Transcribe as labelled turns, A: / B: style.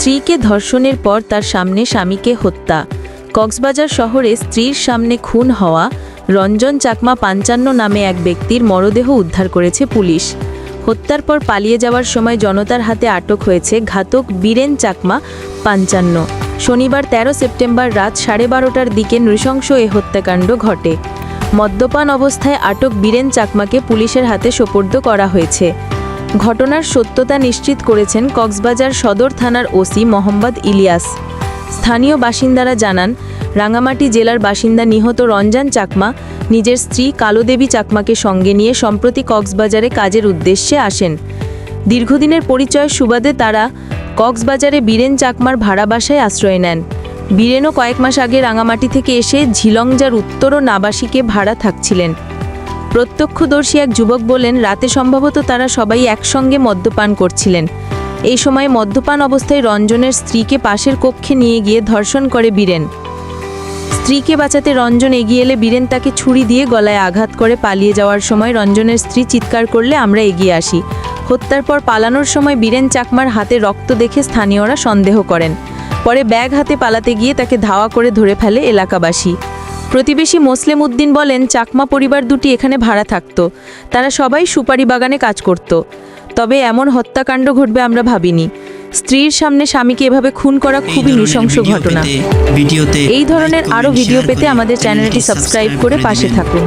A: স্ত্রীকে ধর্ষণের পর তার সামনে স্বামীকে হত্যা। কক্সবাজার শহরে স্ত্রীর সামনে খুন হওয়া রঞ্জন চাকমা ৫৫ নামে এক ব্যক্তির মরদেহ উদ্ধার করেছে পুলিশ। হত্যার পর পালিয়ে যাওয়ার সময় জনতার হাতে আটক হয়েছে ঘাতক বীরেন চাকমা ৫৫। শনিবার ১৩ সেপ্টেম্বর রাত ১২:৩০টার দিকে নৃশংস এ হত্যাকাণ্ড ঘটে। মদ্যপান অবস্থায় আটক বীরেন চাকমাকে পুলিশের হাতে সোপর্দ করা হয়েছে। ঘটনার সত্যতা নিশ্চিত করেছেন কক্সবাজার সদর থানার ওসি মোহাম্মদ ইলিয়াস। স্থানীয় বাসিন্দারা জানান, রাঙামাটি জেলার বাসিন্দা নিহত রঞ্জন চাকমা নিজের স্ত্রী কালোদেবী চাকমাকে সঙ্গে নিয়ে সম্প্রতি কক্সবাজারে কাজের উদ্দেশ্যে আসেন। দীর্ঘদিনের পরিচয়ের সুবাদে তারা কক্সবাজারে বীরেন চাকমার ভাড়া বাসায় আশ্রয় নেন। বীরেনও কয়েক মাস আগে রাঙামাটি থেকে এসে ঝিলংজার উত্তর ও নাবাসিকে ভাড়া থাকছিলেন। প্রত্যক্ষদর্শী এক যুবক বলেন, রাতে সম্ভবত তারা সবাই একসঙ্গে মদ্যপান করছিলেন। এই সময় মদ্যপান অবস্থায় রঞ্জনের স্ত্রীকে পাশের কক্ষে নিয়ে গিয়ে ধর্ষণ করে বীরেন। স্ত্রীকে বাঁচাতে রঞ্জন এগিয়ে এলে বীরেন তাকে ছুরি দিয়ে গলায় আঘাত করে পালিয়ে যাওয়ার সময় রঞ্জনের স্ত্রী চিৎকার করলে আমরা এগিয়ে আসি। হত্যার পর পালানোর সময় বীরেন চাকমার হাতে রক্ত দেখে স্থানীয়রা সন্দেহ করেন। পরে ব্যাগ হাতে পালাতে গিয়ে তাকে ধাওয়া করে ধরে ফেলে এলাকাবাসী। প্রতিবেশী মোসলেম উদ্দিন বলেন, চাকমা পরিবার দুটি এখানে ভাড়া থাকত। তারা সবাই সুপারি বাগানে কাজ করত। তবে এমন হত্যাকাণ্ড ঘটবে আমরা ভাবিনি। স্ত্রীর সামনে স্বামীকে এভাবে খুন করা খুবই নৃশংস ঘটনা। এই ধরনের আরও ভিডিও পেতে আমাদের চ্যানেলটি সাবস্ক্রাইব করে পাশে থাকুন।